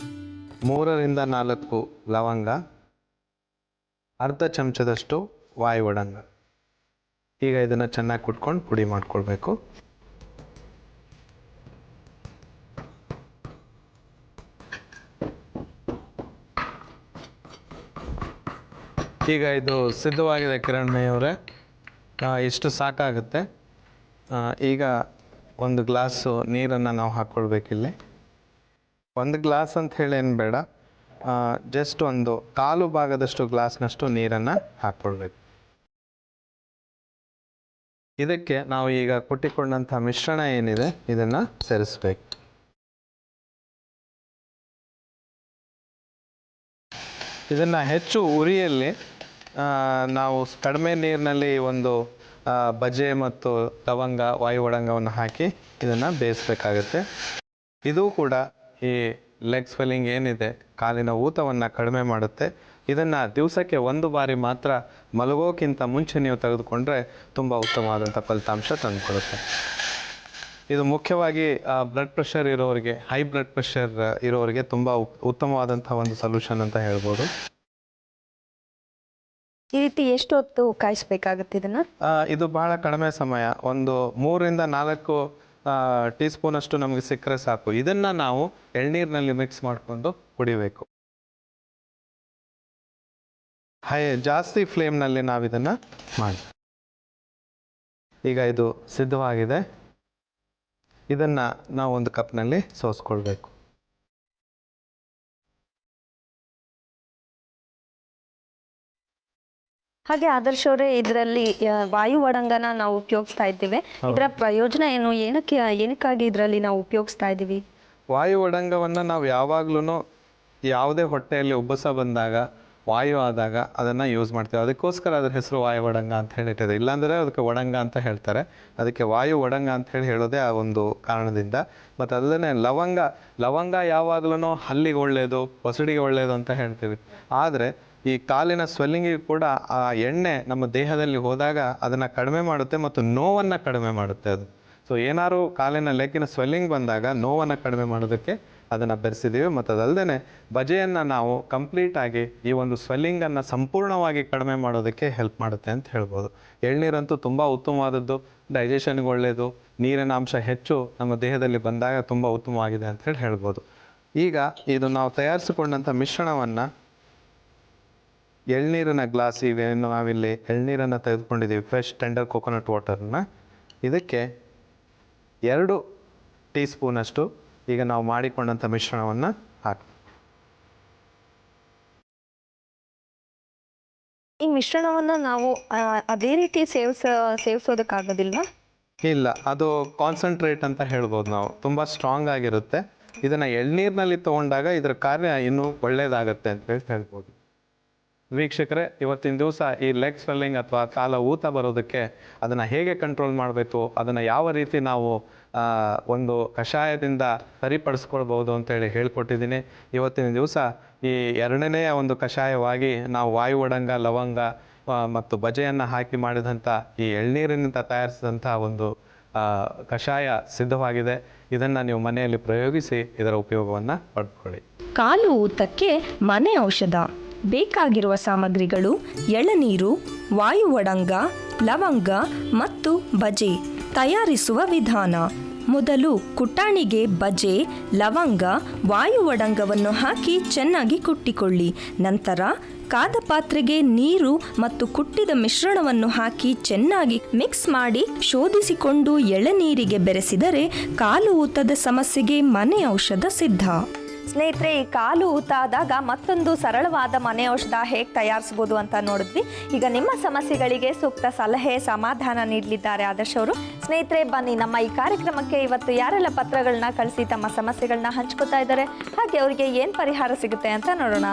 3ರಿಂದ 4 ಲವಂಗ, ಅರ್ಧ ಚಮಚದಷ್ಟು ವಾಯುವಡಂಗ. ಈಗ ಇದನ್ನು ಚೆನ್ನಾಗಿ ಕುಟ್ಕೊಂಡು ಪುಡಿ ಮಾಡ್ಕೊಳ್ಬೇಕು. ಈಗ ಇದು ಸಿದ್ಧವಾಗಿದೆ ಕಿರಣ್ಮಯ್ಯವರೇ. ಇಷ್ಟು ಸಾಕಾಗುತ್ತೆ. ಈಗ 1 ಗ್ಲಾಸು ನೀರನ್ನು ನಾವು ಹಾಕ್ಕೊಳ್ಬೇಕಿಲ್ಲಿ. 1 ಗ್ಲಾಸ್ ಅಂತ ಹೇಳಿ ಏನು ಬೇಡ, ಜಸ್ಟ್ ಒಂದು ಕಾಲು ಭಾಗದಷ್ಟು ಗ್ಲಾಸ್ನಷ್ಟು ನೀರನ್ನು ಹಾಕ್ಕೊಳ್ಬೇಕು. ಇದಕ್ಕೆ ನಾವು ಈಗ ಕೊಟ್ಟಿಕೊಂಡಂಥ ಮಿಶ್ರಣ ಏನಿದೆ ಇದನ್ನು ಸೇರಿಸ್ಬೇಕು. ಇದನ್ನು ಹೆಚ್ಚು ಉರಿಯಲ್ಲಿ ನಾವು ಕಡಿಮೆ ನೀರಿನಲ್ಲಿ ಒಂದು ಬಜೆ ಮತ್ತು ಲವಂಗ ವಾಯು ಒಡಂಗವನ್ನು ಹಾಕಿ ಇದನ್ನು ಬೇಯಿಸಬೇಕಾಗುತ್ತೆ. ಇದು ಕೂಡ ಈ ಲೆಗ್ ಸ್ವೆಲ್ಲಿಂಗ್ ಏನಿದೆ ಕಾಲಿನ ಊತವನ್ನು ಕಡಿಮೆ ಮಾಡುತ್ತೆ. ಇದನ್ನು ದಿವಸಕ್ಕೆ 1 ಬಾರಿ ಮಾತ್ರ ಮಲಗೋಕ್ಕಿಂತ ಮುಂಚೆ ನೀವು ತೆಗೆದುಕೊಂಡ್ರೆ ತುಂಬ ಉತ್ತಮವಾದಂಥ ಫಲಿತಾಂಶ ತಂದುಕೊಡುತ್ತೆ. ಇದು ಮುಖ್ಯವಾಗಿ ಬ್ಲಡ್ ಪ್ರೆಷರ್ ಇರೋರಿಗೆ, ಹೈ ಬ್ಲಡ್ ಪ್ರೆಷರ್ ಇರೋರಿಗೆ ತುಂಬ ಉತ್ತಮವಾದಂಥ ಒಂದು ಸೊಲ್ಯೂಷನ್ ಅಂತ ಹೇಳ್ಬೋದು. ಈ ರೀತಿ ಎಷ್ಟು ಹೊತ್ತು ಕಾಯಿಸ್ಬೇಕಾಗುತ್ತೆ ಇದನ್ನು? ಇದು ಬಹಳ ಕಡಿಮೆ ಸಮಯ, ಒಂದು 3 ರಿಂದ 4 ಟೀ ಸ್ಪೂನಷ್ಟು ನಮಗೆ ಸಿಕ್ಕರೆ ಸಾಕು. ಇದನ್ನು ನಾವು ಎಳ್ನೀರಿನಲ್ಲಿ ಮಿಕ್ಸ್ ಮಾಡಿಕೊಂಡು ಕುಡಿಬೇಕು. ಜಾಸ್ತಿ ಫ್ಲೇಮ್ನಲ್ಲಿ ನಾವು ಇದನ್ನು ಮಾಡಿ. ಈಗ ಇದು ಸಿದ್ಧವಾಗಿದೆ. ಇದನ್ನು ನಾವು ಒಂದು ಕಪ್ನಲ್ಲಿ ಸೋಸ್ಕೊಳ್ಬೇಕು. ಹಾಗೆ ಆದರ್ಶ್ ಅವರೇ, ಇದರಲ್ಲಿ ವಾಯು ಒಡಂಗನ ನಾವು ಉಪಯೋಗಿಸ್ತಾ ಇದ್ದೀವಿ. ಇದರ ಪ್ರಯೋಜನ ಏನು, ಏನಕ್ಕಾಗಿ ಇದರಲ್ಲಿ ನಾವು ಉಪಯೋಗಿಸ್ತಾ ಇದ್ದೀವಿ? ವಾಯು ಒಡಂಗವನ್ನು ನಾವು ಯಾವಾಗ್ಲೂ ಯಾವುದೇ ಹೊಟ್ಟೆಯಲ್ಲಿ ಉಬ್ಬಸ ಬಂದಾಗ, ವಾಯು ಆದಾಗ ಅದನ್ನು ಯೂಸ್ ಮಾಡ್ತೀವಿ. ಅದಕ್ಕೋಸ್ಕರ ಅದ್ರ ಹೆಸರು ವಾಯು ಒಡಂಗ ಅಂತ ಹೇಳಿಟ್ಟಿದೆ. ಇಲ್ಲಾಂದರೆ ಅದಕ್ಕೆ ಒಡಂಗ ಅಂತ ಹೇಳ್ತಾರೆ. ಅದಕ್ಕೆ ವಾಯು ಒಡಂಗ ಅಂತ ಹೇಳೋದೇ ಆ ಒಂದು ಕಾರಣದಿಂದ. ಮತ್ತು ಅದಲ್ಲೇ ಲವಂಗ ಯಾವಾಗ್ಲೂ ಹಲ್ಲಿಗೆ ಒಳ್ಳೆಯದು, ಹೊಸಡಿಗೆ ಒಳ್ಳೆಯದು ಅಂತ ಹೇಳ್ತೀವಿ. ಆದರೆ ಈ ಕಾಲಿನ ಸ್ವೆಲ್ಲಿಂಗಿಗೆ ಕೂಡ ಆ ಎಣ್ಣೆ ನಮ್ಮ ದೇಹದಲ್ಲಿ ಹೋದಾಗ ಅದನ್ನು ಕಡಿಮೆ ಮಾಡುತ್ತೆ ಮತ್ತು ನೋವನ್ನು ಕಡಿಮೆ ಮಾಡುತ್ತೆ ಅದು. ಸೊ ಏನಾದ್ರು ಕಾಲಿನ ಲೆಗ್ಗಿನ ಸ್ವೆಲ್ಲಿಂಗ್ ಬಂದಾಗ ನೋವನ್ನು ಕಡಿಮೆ ಮಾಡೋದಕ್ಕೆ ಅದನ್ನು ಬೆರೆಸಿದ್ದೀವಿ. ಮತ್ತು ಅದಲ್ಲದೆ ಬಜೆಯನ್ನು ನಾವು ಕಂಪ್ಲೀಟಾಗಿ ಈ ಒಂದು ಸ್ವೆಲ್ಲಿಂಗನ್ನು ಸಂಪೂರ್ಣವಾಗಿ ಕಡಿಮೆ ಮಾಡೋದಕ್ಕೆ ಹೆಲ್ಪ್ ಮಾಡುತ್ತೆ ಅಂತ ಹೇಳ್ಬೋದು. ಎಳ್ನೀರಂತೂ ತುಂಬ ಉತ್ತಮವಾದದ್ದು, ಡೈಜೆಷನ್ಗೆ ಒಳ್ಳೆಯದು, ನೀರಿನ ಅಂಶ ಹೆಚ್ಚು ನಮ್ಮ ದೇಹದಲ್ಲಿ ಬಂದಾಗ ತುಂಬ ಉತ್ತಮವಾಗಿದೆ ಅಂತ ಹೇಳ್ಬೋದು. ಈಗ ಇದು ನಾವು ತಯಾರಿಸಿಕೊಂಡಂಥ ಮಿಶ್ರಣವನ್ನು ಎಳ್ನೀರಿನ ಗ್ಲಾಸ್, ಈಗ ನಾವಿಲ್ಲಿ ಎಳ್ನೀರನ್ನು ತೆಗೆದುಕೊಂಡಿದ್ದೀವಿ, ಫ್ರೆಶ್ ಟೆಂಡರ್ ಕೊಕೊನಟ್ ವಾಟರನ್ನು, ಇದಕ್ಕೆ 2 ಟೀ ಸ್ಪೂನಷ್ಟು ಈಗ ನಾವು ಮಾಡಿಕೊಂಡಂಥ ಮಿಶ್ರಣವನ್ನು ಹಾಕಿ. ಈ ಮಿಶ್ರಣವನ್ನು ನಾವು ಅದೇ ರೀತಿ ಸೇವಿಸೋದಕ್ಕಾಗೋದಿಲ್ವಾ? ಇಲ್ಲ, ಅದು ಕಾನ್ಸಂಟ್ರೇಟ್ ಅಂತ ಹೇಳ್ಬೋದು ನಾವು. ತುಂಬ ಸ್ಟ್ರಾಂಗ್ ಆಗಿರುತ್ತೆ. ಇದನ್ನು ಎಳ್ನೀರಿನಲ್ಲಿ ತೊಗೊಂಡಾಗ ಇದರ ಕಾರ್ಯ ಇನ್ನೂ ಒಳ್ಳೆಯದಾಗತ್ತೆ ಅಂತ ಹೇಳ್ಬೋದು. ವೀಕ್ಷಕರೇ, ಇವತ್ತಿನ ದಿವಸ ಈ ಲೆಗ್ ಸ್ವೆಲ್ಲಿಂಗ್ ಅಥವಾ ಕಾಲ ಊತ ಬರೋದಕ್ಕೆ ಅದನ್ನು ಹೇಗೆ ಕಂಟ್ರೋಲ್ ಮಾಡಬೇಕು, ಅದನ್ನು ಯಾವ ರೀತಿ ನಾವು ಒಂದು ಕಷಾಯದಿಂದ ಸರಿಪಡಿಸ್ಕೊಳ್ಬೋದು ಅಂತೇಳಿ ಹೇಳ್ಕೊಟ್ಟಿದ್ದೀನಿ. ಇವತ್ತಿನ ದಿವಸ ಈ 2ನೇ ಒಂದು ಕಷಾಯವಾಗಿ ನಾವು ವಾಯು ಒಡಂಗ, ಲವಂಗ ಮತ್ತು ಬಜೆಯನ್ನು ಹಾಕಿ ಮಾಡಿದಂಥ ಈ ಎಳ್ನೀರಿನಿಂದ ತಯಾರಿಸಿದಂಥ ಒಂದು ಕಷಾಯ ಸಿದ್ಧವಾಗಿದೆ. ಇದನ್ನು ನೀವು ಮನೆಯಲ್ಲಿ ಪ್ರಯೋಗಿಸಿ ಇದರ ಉಪಯೋಗವನ್ನು ಪಡ್ಕೊಳ್ಳಿ. ಕಾಲು ಊತಕ್ಕೆ ಮನೆ ಔಷಧ. ಬೇಕಾಗಿರುವ ಸಾಮಗ್ರಿಗಳು: ಎಳನೀರು, ವಾಯು ಒಡಂಗ, ಲವಂಗ ಮತ್ತು ಬಜೆ. ತಯಾರಿಸುವ ವಿಧಾನ: ಮೊದಲು ಕುಟಾಣಿಗೆ ಬಜೆ, ಲವಂಗ, ವಾಯು ಒಡಂಗವನ್ನು ಹಾಕಿ ಚೆನ್ನಾಗಿ ಕುಟ್ಟಿಕೊಳ್ಳಿ. ನಂತರ ಕಾದ ಪಾತ್ರೆಗೆ ನೀರು ಮತ್ತು ಕುಟ್ಟಿದ ಮಿಶ್ರಣವನ್ನು ಹಾಕಿ ಚೆನ್ನಾಗಿ ಮಿಕ್ಸ್ ಮಾಡಿ ಶೋಧಿಸಿಕೊಂಡು ಎಳನೀರಿಗೆ ಬೆರೆಸಿದರೆ ಕಾಲು ಊತದ ಸಮಸ್ಯೆಗೆ ಮನೆ ಔಷಧ ಸಿದ್ಧ. ಸ್ನೇಹಿತರೆ, ಈ ಕಾಲು ಊತ ಆದಾಗ ಮತ್ತೊಂದು ಸರಳವಾದ ಮನೆ ಔಷಧ ಹೇಗೆ ತಯಾರಿಸ್ಬೋದು ಅಂತ ನೋಡಿದ್ವಿ. ಈಗ ನಿಮ್ಮ ಸಮಸ್ಯೆಗಳಿಗೆ ಸೂಕ್ತ ಸಲಹೆ, ಸಮಾಧಾನ ನೀಡಲಿದ್ದಾರೆ ಆದರ್ಶ್ ಅವರು. ಸ್ನೇಹಿತರೆ, ಬನ್ನಿ ನಮ್ಮ ಈ ಕಾರ್ಯಕ್ರಮಕ್ಕೆ ಇವತ್ತು ಯಾರೆಲ್ಲ ಪತ್ರಗಳನ್ನ ಕಳಿಸಿ ತಮ್ಮ ಸಮಸ್ಯೆಗಳನ್ನ ಹಂಚ್ಕೋತಾ ಇದ್ದಾರೆ, ಹಾಗೆ ಅವರಿಗೆ ಏನು ಪರಿಹಾರ ಸಿಗುತ್ತೆ ಅಂತ ನೋಡೋಣ.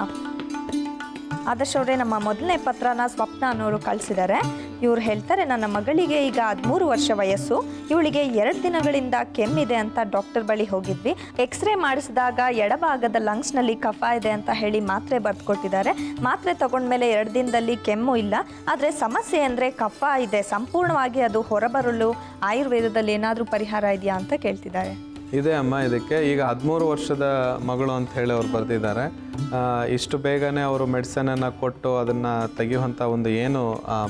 ಆದರ್ಶ್ ಅವರೇ, ನಮ್ಮ ಮೊದಲನೇ ಪತ್ರನ ಸ್ವಪ್ನ ಅನ್ನೋರು ಕಳಿಸಿದ್ದಾರೆ. ಇವ್ರು ಹೇಳ್ತಾರೆ, ನನ್ನ ಮಗಳಿಗೆ ಈಗ 13 ವರ್ಷ ವಯಸ್ಸು, ಇವಳಿಗೆ 2 ದಿನಗಳಿಂದ ಕೆಮ್ಮಿದೆ ಅಂತ ಡಾಕ್ಟರ್ ಬಳಿ ಹೋಗಿದ್ವಿ. ಎಕ್ಸ್ರೇ ಮಾಡಿಸಿದಾಗ ಎಡಭಾಗದ ಲಂಗ್ಸ್ನಲ್ಲಿ ಕಫ ಇದೆ ಅಂತ ಹೇಳಿ ಮಾತ್ರೆ ಬರೆದುಕೊಟ್ಟಿದ್ದಾರೆ. ಮಾತ್ರೆ ತಗೊಂಡ್ಮೇಲೆ 2 ದಿನದಲ್ಲಿ ಕೆಮ್ಮು ಇಲ್ಲ. ಆದರೆ ಸಮಸ್ಯೆ ಅಂದರೆ ಕಫ ಇದೆ, ಸಂಪೂರ್ಣವಾಗಿ ಅದು ಹೊರಬರಲು ಆಯುರ್ವೇದದಲ್ಲಿ ಏನಾದರೂ ಪರಿಹಾರ ಇದೆಯಾ ಅಂತ ಕೇಳ್ತಿದ್ದಾರೆ. ಇದೆ ಅಮ್ಮ, ಇದಕ್ಕೆ ಈಗ 13 ವರ್ಷದ ಮಗಳು ಅಂತ ಹೇಳಿ ಅವ್ರು ಬರೆದಿದ್ದಾರೆ. ಇಷ್ಟು ಬೇಗನೆ ಅವರು ಮೆಡಿಸನನ್ನು ಕೊಟ್ಟು ಅದನ್ನು ತೆಗೆಯುವಂಥ ಒಂದು ಏನು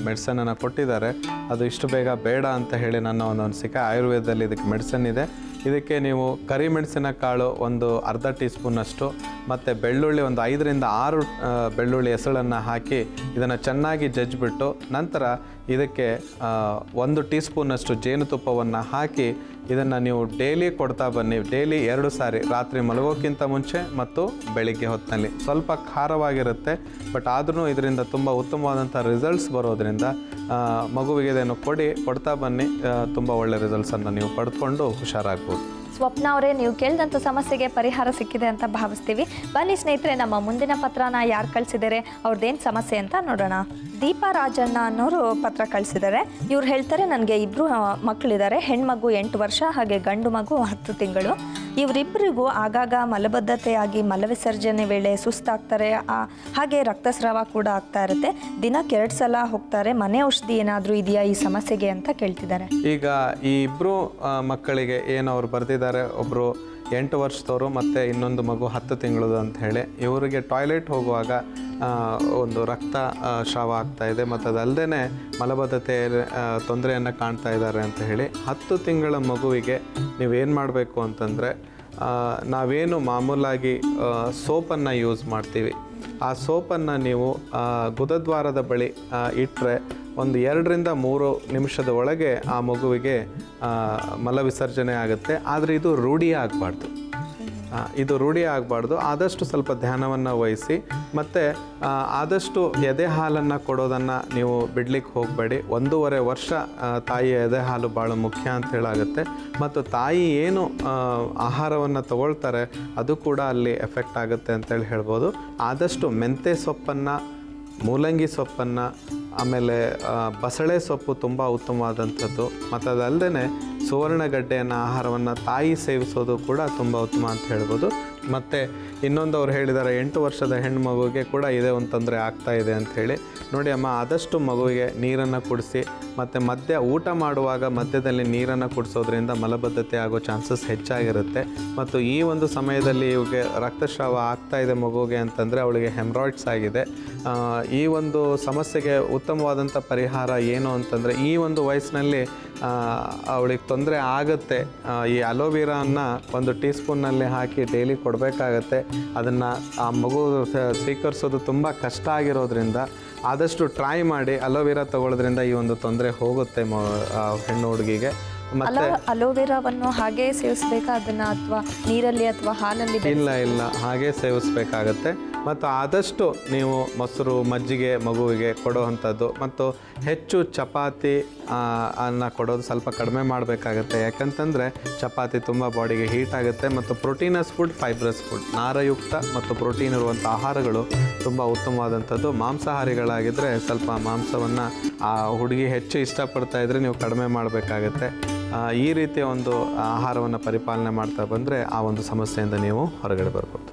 ಮೆಡಿಸನನ್ನು ಕೊಟ್ಟಿದ್ದಾರೆ ಅದು ಇಷ್ಟು ಬೇಗ ಬೇಡ ಅಂತ ಹೇಳಿ ನನ್ನ ಒಂದು ಅನಿಸಿಕೆ. ಆಯುರ್ವೇದದಲ್ಲಿ ಇದಕ್ಕೆ ಮೆಡಿಸನ್ ಇದೆ. ಇದಕ್ಕೆ ನೀವು ಕರಿಮೆಣಸಿನ ಕಾಳು ಒಂದು ಅರ್ಧ ಟೀ ಸ್ಪೂನಷ್ಟು ಮತ್ತು ಬೆಳ್ಳುಳ್ಳಿ ಒಂದು 5 ರಿಂದ 6 ಬೆಳ್ಳುಳ್ಳಿ ಎಸಳನ್ನು ಹಾಕಿ ಇದನ್ನು ಚೆನ್ನಾಗಿ ಜಜ್ಜಿಬಿಟ್ಟು ನಂತರ ಇದಕ್ಕೆ 1 ಟೀ ಸ್ಪೂನಷ್ಟು ಜೇನುತುಪ್ಪವನ್ನು ಹಾಕಿ ಇದನ್ನು ನೀವು ಡೈಲಿ ಕೊಡ್ತಾ ಬನ್ನಿ. ಡೈಲಿ 2 ಸಾರಿ, ರಾತ್ರಿ ಮಲಗೋಕ್ಕಿಂತ ಮುಂಚೆ ಮತ್ತು ಬೆಳಿಗ್ಗೆ ಹೊತ್ತಿನಲ್ಲಿ. ಸ್ವಲ್ಪ ಖಾರವಾಗಿರುತ್ತೆ, ಬಟ್ ಆದ್ರೂ ಇದರಿಂದ ತುಂಬ ಉತ್ತಮವಾದಂಥ ರಿಸಲ್ಟ್ಸ್ ಬರೋದ್ರಿಂದ ಮಗುವಿಗೆ ಇದನ್ನು ಕೊಡ್ತಾ ಬನ್ನಿ, ತುಂಬ ಒಳ್ಳೆ ರಿಸಲ್ಟ್ಸನ್ನು ನೀವು ಪಡೆದುಕೊಂಡು ಹುಷಾರಾಗ್ಬೋದು. ಸ್ವಪ್ನ ಅವರೇ, ನೀವು ಕೇಳಿದಂಥ ಸಮಸ್ಯೆಗೆ ಪರಿಹಾರ ಸಿಕ್ಕಿದೆ ಅಂತ ಭಾವಿಸ್ತೀವಿ. ಬನ್ನಿ ಸ್ನೇಹಿತರೆ, ನಮ್ಮ ಮುಂದಿನ ಪತ್ರನ ಯಾರು ಕಳಿಸಿದ್ದಾರೆ, ಅವ್ರದ್ದೇನು ಸಮಸ್ಯೆ ಅಂತ ನೋಡೋಣ. ದೀಪಾ ರಾಜಣ್ಣ ಅನ್ನೋರು ಪತ್ರ ಕಳಿಸಿದ್ದಾರೆ. ಇವ್ರು ಹೇಳ್ತಾರೆ, ನನಗೆ 2 ಮಕ್ಕಳಿದ್ದಾರೆ. ಹೆಣ್ಮಗು 8 ವರ್ಷ, ಹಾಗೆ ಗಂಡು ಮಗು 10 ತಿಂಗಳು. ಇವರಿಬ್ಬರಿಗೂ ಆಗಾಗ ಮಲಬದ್ಧತೆಯಾಗಿ ಮಲವಿಸರ್ಜನೆ ವೇಳೆ ಸುಸ್ತಾಗ್ತಾರೆ, ಹಾಗೆ ರಕ್ತಸ್ರಾವ ಕೂಡ ಆಗ್ತಾ ಇರುತ್ತೆ. ದಿನಕ್ಕೆ 2 ಸಲ ಹೋಗ್ತಾರೆ. ಮನೆ ಔಷಧಿ ಏನಾದರೂ ಇದೆಯಾ ಈ ಸಮಸ್ಯೆಗೆ ಅಂತ ಕೇಳ್ತಿದ್ದಾರೆ. ಈಗ ಈ 2 ಮಕ್ಕಳಿಗೆ ಏನು ಅವ್ರು ಬರೆದಿದ್ದಾರೆ, ಒಬ್ಬರು 8 ವರ್ಷದವರು ಮತ್ತು ಇನ್ನೊಂದು ಮಗು 10 ತಿಂಗಳದು ಅಂತ ಹೇಳಿ, ಇವರಿಗೆ ಟಾಯ್ಲೆಟ್ ಹೋಗುವಾಗ ಒಂದು ರಕ್ತ ಸ್ರಾವ ಆಗ್ತಾ ಇದೆ ಮತ್ತು ಅದಲ್ಲದೆ ಮಲಬದ್ಧತೆ ತೊಂದರೆಯನ್ನು ಕಾಣ್ತಾ ಇದ್ದಾರೆ ಅಂತ ಹೇಳಿ. 10 ತಿಂಗಳ ಮಗುವಿಗೆ ನೀವೇನು ಮಾಡಬೇಕು ಅಂತಂದರೆ, ನಾವೇನು ಮಾಮೂಲಾಗಿ ಸೋಪನ್ನು ಯೂಸ್ ಮಾಡ್ತೀವಿ, ಆ ಸೋಪನ್ನು ನೀವು ಗುದದ್ವಾರದ ಬಳಿ ಇಟ್ಟರೆ ಒಂದು 2 ರಿಂದ 3 ನಿಮಿಷದ ಒಳಗೆ ಆ ಮಗುವಿಗೆ ಮಲವಿಸರ್ಜನೆ ಆಗುತ್ತೆ. ಆದರೆ ಇದು ರೂಢಿ ಆಗಬಾರ್ದು. ಆದಷ್ಟು ಸ್ವಲ್ಪ ಧ್ಯಾನವನ್ನು ವಹಿಸಿ, ಮತ್ತು ಆದಷ್ಟು ಎದೆ ಹಾಲನ್ನು ಕೊಡೋದನ್ನು ನೀವು ಬಿಡ್ಲಿಕ್ಕೆ ಹೋಗಬೇಡಿ. 1.5 ವರ್ಷ ತಾಯಿಯ ಎದೆ ಹಾಲು ಭಾಳ ಮುಖ್ಯ ಅಂತ ಹೇಳಾಗುತ್ತೆ. ಮತ್ತು ತಾಯಿ ಏನು ಆಹಾರವನ್ನು ತಗೊಳ್ತಾರೆ ಅದು ಕೂಡ ಅಲ್ಲಿ ಎಫೆಕ್ಟ್ ಆಗುತ್ತೆ ಅಂತೇಳಿ ಹೇಳ್ಬೋದು. ಆದಷ್ಟು ಮೆಂತ್ಯ ಸೊಪ್ಪನ್ನು, ಮೂಲಂಗಿ ಸೊಪ್ಪನ್ನು, ಆಮೇಲೆ ಬಸಳೆ ಸೊಪ್ಪು ತುಂಬ ಉತ್ತಮವಾದಂಥದ್ದು. ಮತ್ತು ಅದಲ್ಲದೆ ಸುವರ್ಣಗಡ್ಡೆಯನ್ನು ಆಹಾರವನ್ನು ತಾಯಿ ಸೇವಿಸೋದು ಕೂಡ ತುಂಬ ಉತ್ತಮ ಅಂತ ಹೇಳ್ಬೋದು. ಮತ್ತು ಇನ್ನೊಂದು ಅವ್ರು ಹೇಳಿದ್ದಾರೆ, 8 ವರ್ಷದ ಹೆಣ್ಣು ಮಗುವಿಗೆ ಕೂಡ ಇದೇ ಒಂದು ತೊಂದರೆ ಆಗ್ತಾ ಇದೆ ಅಂಥೇಳಿ. ನೋಡಿ ಅಮ್ಮ, ಆದಷ್ಟು ಮಗುವಿಗೆ ನೀರನ್ನು ಕುಡಿಸಿ, ಮತ್ತು ಊಟ ಮಾಡುವಾಗ ಮಧ್ಯದಲ್ಲಿ ನೀರನ್ನು ಕುಡಿಸೋದ್ರಿಂದ ಮಲಬದ್ಧತೆ ಆಗೋ ಚಾನ್ಸಸ್ ಹೆಚ್ಚಾಗಿರುತ್ತೆ. ಮತ್ತು ಈ ಒಂದು ಸಮಯದಲ್ಲಿ ಇವಿಗೆ ರಕ್ತಸ್ರಾವ ಆಗ್ತಾ ಇದೆ ಮಗುವಿಗೆ ಅಂತಂದರೆ ಅವಳಿಗೆ ಹೆಮ್ರಾಯ್ಡ್ಸ್ ಆಗಿದೆ. ಈ ಒಂದು ಸಮಸ್ಯೆಗೆ ಉತ್ತಮವಾದಂಥ ಪರಿಹಾರ ಏನು ಅಂತಂದರೆ, ಈ ಒಂದು ವಯಸ್ಸಿನಲ್ಲಿ ಅವಳಿಗೆ ತೊಂದರೆ ಆಗುತ್ತೆ. ಈ ಅಲೋವೆರಾವನ್ನು 1 ಟೀ ಸ್ಪೂನ್ನಲ್ಲಿ ಹಾಕಿ ಡೈಲಿ ಕೊಡಬೇಕಾಗತ್ತೆ. ಅದನ್ನು ಆ ಮಗು ಸ್ವೀಕರಿಸೋದು ತುಂಬ ಕಷ್ಟ ಆಗಿರೋದ್ರಿಂದ ಆದಷ್ಟು ಟ್ರೈ ಮಾಡಿ. ಅಲೋವೆರಾ ತಗೊಳ್ಳೋದ್ರಿಂದ ಈ ಒಂದು ತೊಂದರೆ ಹೋಗುತ್ತೆ ಹೆಣ್ಣು ಹುಡುಗಿಗೆ. ಮತ್ತೆ ಅಲೋವೆರಾವನ್ನು ಹಾಗೇ ಸೇವಿಸಬೇಕಾ ಅದನ್ನು, ಅಥವಾ ನೀರಲ್ಲಿ ಅಥವಾ ಹಾಲಲ್ಲಿ? ಇಲ್ಲ, ಹಾಗೇ ಸೇವಿಸಬೇಕಾಗತ್ತೆ. ಮತ್ತು ಆದಷ್ಟು ನೀವು ಮೊಸರು, ಮಜ್ಜಿಗೆ ಮಗುವಿಗೆ ಕೊಡೋವಂಥದ್ದು, ಮತ್ತು ಹೆಚ್ಚು ಚಪಾತಿ ಅನ್ನ ಕೊಡೋದು ಸ್ವಲ್ಪ ಕಡಿಮೆ ಮಾಡಬೇಕಾಗತ್ತೆ. ಯಾಕಂತಂದರೆ ಚಪಾತಿ ತುಂಬ ಬಾಡಿಗೆ ಹೀಟ್ ಆಗುತ್ತೆ. ಮತ್ತು ಪ್ರೋಟೀನಸ್ ಫುಡ್, ಫೈಬ್ರಸ್ ಫುಡ್, ನಾರಯುಕ್ತ ಮತ್ತು ಪ್ರೋಟೀನ್ ಇರುವಂಥ ಆಹಾರಗಳು ತುಂಬ ಉತ್ತಮವಾದಂಥದ್ದು. ಮಾಂಸಾಹಾರಿಗಳಾಗಿದ್ದರೆ ಸ್ವಲ್ಪ ಮಾಂಸವನ್ನು ಆ ಹುಡುಗಿ ಹೆಚ್ಚು ಇಷ್ಟಪಡ್ತಾ ಇದ್ದರೆ ನೀವು ಕಡಿಮೆ ಮಾಡಬೇಕಾಗತ್ತೆ. ಈ ರೀತಿಯ ಒಂದು ಆಹಾರವನ್ನು ಪರಿಪಾಲನೆ ಮಾಡ್ತಾ ಬಂದರೆ ಆ ಒಂದು ಸಮಸ್ಯೆಯಿಂದ ನೀವು ಹೊರಗಡೆ ಬರ್ಬೋದು.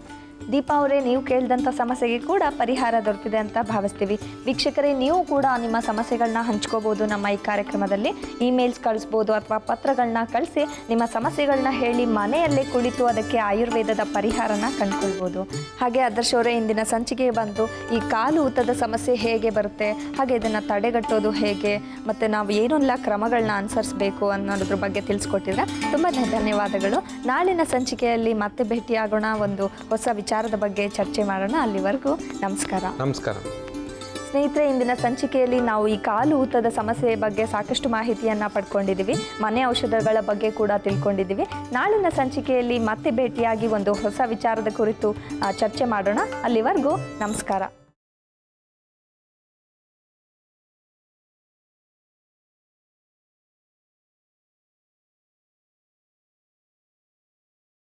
ದೀಪಾ ಅವರೇ, ನೀವು ಕೇಳಿದಂಥ ಸಮಸ್ಯೆಗೆ ಕೂಡ ಪರಿಹಾರ ದೊರೆತಿದೆ ಅಂತ ಭಾವಿಸ್ತೀವಿ. ವೀಕ್ಷಕರೇ, ನೀವು ಕೂಡ ನಿಮ್ಮ ಸಮಸ್ಯೆಗಳನ್ನ ಹಂಚ್ಕೋಬೋದು. ನಮ್ಮ ಈ ಕಾರ್ಯಕ್ರಮದಲ್ಲಿ ಇಮೇಲ್ಸ್ ಕಳಿಸ್ಬೋದು ಅಥವಾ ಪತ್ರಗಳನ್ನ ಕಳಿಸಿ ನಿಮ್ಮ ಸಮಸ್ಯೆಗಳನ್ನ ಹೇಳಿ ಮನೆಯಲ್ಲೇ ಕುಳಿತು ಅದಕ್ಕೆ ಆಯುರ್ವೇದದ ಪರಿಹಾರನ ಕಂಡುಕೊಳ್ಬೋದು. ಹಾಗೆ ಆದರ್ಶ್ ಅವರೇ, ಇಂದಿನ ಸಂಚಿಕೆಗೆ ಬಂದು ಈ ಕಾಲು ಊತದ ಸಮಸ್ಯೆ ಹೇಗೆ ಬರುತ್ತೆ, ಹಾಗೆ ಇದನ್ನು ತಡೆಗಟ್ಟೋದು ಹೇಗೆ, ಮತ್ತು ನಾವು ಏನೆಲ್ಲ ಕ್ರಮಗಳನ್ನ ಅನುಸರಿಸಬೇಕು ಅನ್ನೋದ್ರ ಬಗ್ಗೆ ತಿಳಿಸ್ಕೊಟ್ಟಿದ್ರೆ ತುಂಬ ಧನ್ಯವಾದಗಳು. ನಾಳಿನ ಸಂಚಿಕೆಯಲ್ಲಿ ಮತ್ತೆ ಭೇಟಿಯಾಗೋಣ, ಒಂದು ಹೊಸ ವಿಚಾರದ ಬಗ್ಗೆ ಚರ್ಚೆ ಮಾಡೋಣ. ಅಲ್ಲಿವರೆಗೂ ನಮಸ್ಕಾರ. ಸ್ನೇಹಿತರೆ, ಇಂದಿನ ಸಂಚಿಕೆಯಲ್ಲಿ ನಾವು ಈ ಕಾಲು ಊತದ ಸಮಸ್ಯೆಯ ಬಗ್ಗೆ ಸಾಕಷ್ಟು ಮಾಹಿತಿಯನ್ನು ಪಡ್ಕೊಂಡಿದ್ದೀವಿ. ಮನೆ ಔಷಧಗಳ ಬಗ್ಗೆ ಕೂಡ ತಿಳ್ಕೊಂಡಿದ್ದೀವಿ. ನಾಳಿನ ಸಂಚಿಕೆಯಲ್ಲಿ ಮತ್ತೆ ಭೇಟಿಯಾಗಿ ಒಂದು ಹೊಸ ವಿಚಾರದ ಕುರಿತು ಚರ್ಚೆ ಮಾಡೋಣ. ಅಲ್ಲಿವರೆಗೂ ನಮಸ್ಕಾರ.